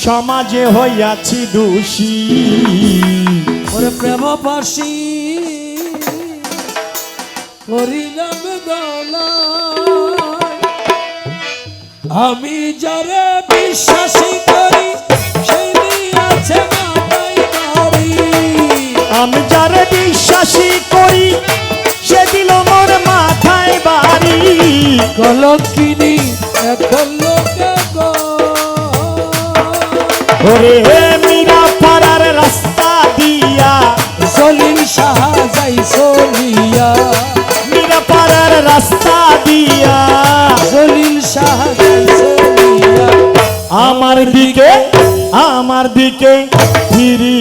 সমাজে হইয়াছি দোষী। ওরে প্রেম পাশি করিলাম গলায়, আমি যারে বিশ্বাসী করি সেই দিয়াছে মাথায় বাড়ি। আমি যারে বিশ্বাসী করি সে দিল মোর মাথায় বাড়ি। কলঙ্কিনী এখন লোকে গো, ওরে মীরা পাড়ার রাস্তা দিয়া জলিল শাহ যাই চলিয়া। মীরা পাড়ার রাস্তা দিয়া জলিল শাহ যাই চলিয়া। আমার দিকে ফিরি।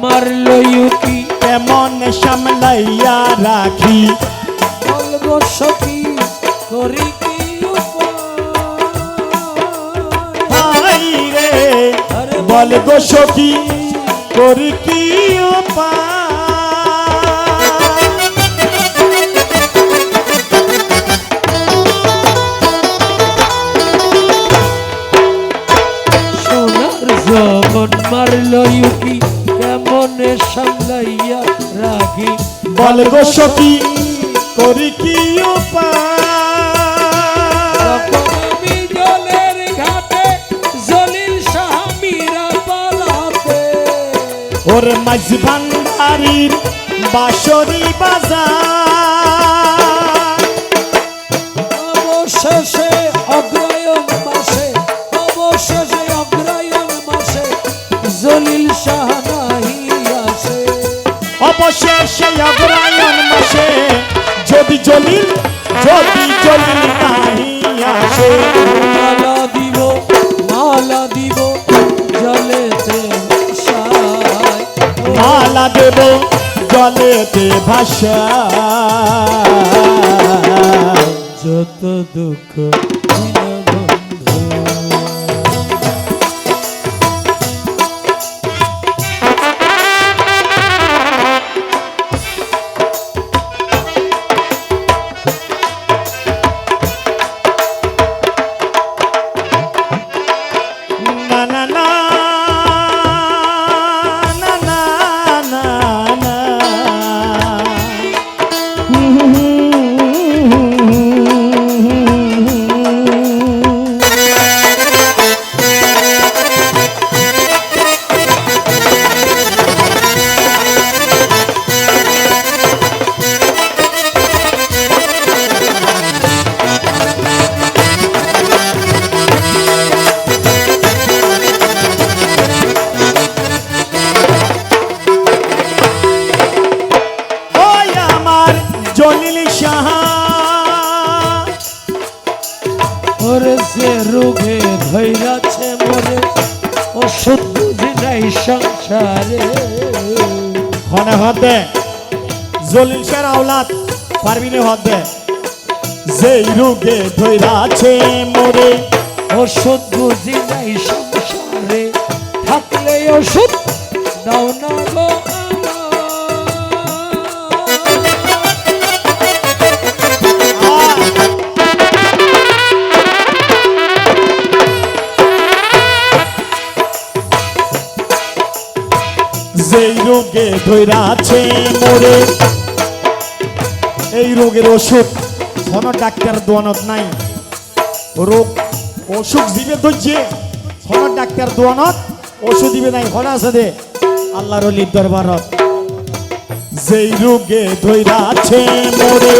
মারল ইউকি কেমন সামলাইয়া রাখি। বলবো সখী করি কি হাই রে আরে বল গো সখী করি কি উপায়। সোনার জবন মারল ইউকি কেমনে সামলাইয়া রাখি। বল গো সখী করি কি উপায়। আমি জলের ঘাটে জলিল শাহ মীরা পালাতে। ওরে মাঝি ভান্ডারির বাঁশরি বাজার অবশেষে অগ্রায়ণ মাসে, অবশেষে অগ্রায়ণ মাসে জলিল শাহ নাহি আসে। অবশেষে অগ্রায়ণ মাসে যদি জলিল নাহি আসে। মালা দিব জলেতে ভাসায়। মালা দেব জলেতে ভাসায়। যত দুঃখ দীনবন্ধু। না না না না না না না। জলিল শাহ ওরে যে রোগে ধৈরাছে মোরে ওষুধ বুঝি নাই সংসারে। হনে হদে জলিল শাহর আওলাদ পারবিনে হদে যেই রোগে ধৈরাছে মোরে ওষুধ বুঝি নাই সংসারে। থাকলে ওষুধ দাও না গো যেই রোগে ধৈরাছে মোরে। এই রোগের ওষুধ কোন ডাক্তার দোয়ানত নাই। রোগ অসুখ দিবে ধৈর্যে কোন ডাক্তার দোয়ানত ওষুধ দিবে নাই। হন আছে দে আল্লাহর অলির দরবারত। যেই রোগে ধৈরাছে মোরে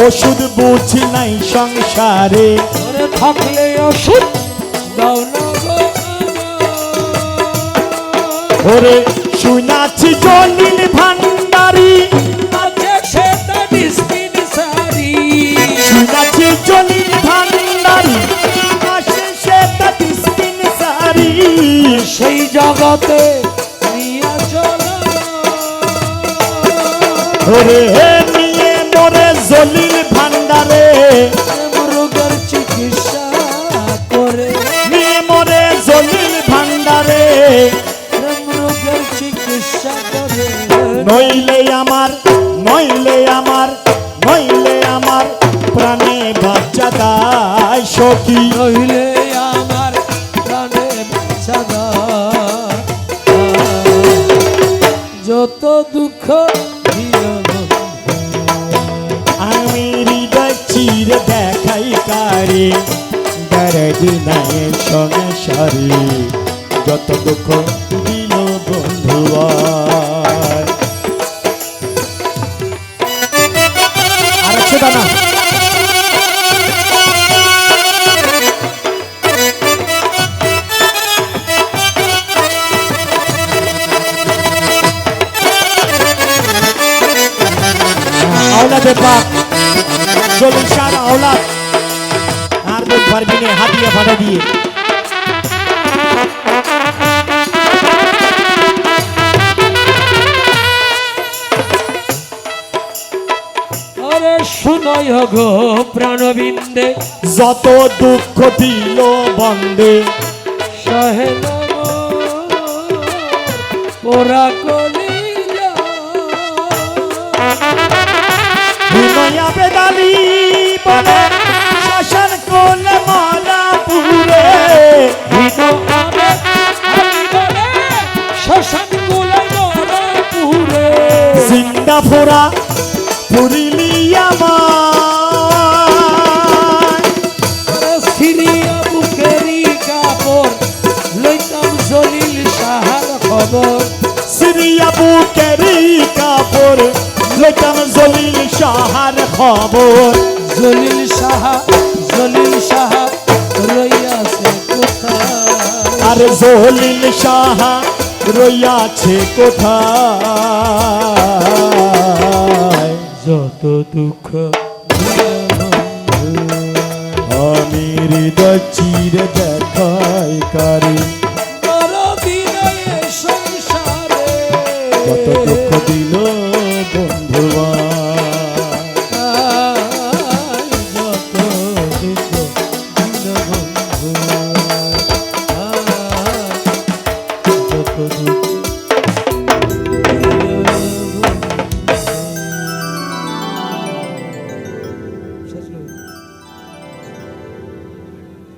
ওষুধ বুঝি নাই সংসারে। ওরে থাকলে ওষুধ দাও না গো ওরে শুনাছি জলিল ভান্ডারি আছে সেটা ডিসপেন্সারি। শুনাছি জলিল ভান্ডারি আছে সেটা ডিসপেন্সারি। সেই জগতে নিয়ে চলো ওরে নিয়ে মোরে জলিল ভান্ডারে সখী নইলে আমার প্রাণে বাঁচা দাও। যত দুঃখ দিও আমি হৃদয় চিরে দেখাই কারে দরদ নাই সংসারে যত দুঃখ দিল বন্ধু আর সেটা না औलादे पाक चलिए सारा औलाद আর দুধ পারবি না হাতিয়ে ফাটা দিয়ে আরে শুনয় গো প্রাণবিন্দে যত দুঃখ দিল বন্দে সহে ওরা কলি বিনয়া বেদালি বনে শাসন কোলে মালা পুরে শ্মশান কোলে মরা পুরে জিন্দা ফোরা পুরিলি আমার সিরিয়া বুকেরি কাপড় লইতাম জলিল সাহার খবর সিরিয়া বুকেরি কাপড় লইতাম জলিল শাহার খবর জলিল সাহা রইয়াছে কোথায় আর জলিল সাহা রইয়াছে কোথায় যত দুঃখ আমি হৃদয় চিরে দেখাই কারে বড় বিনয়ে সংসারে কত দুঃখ দিল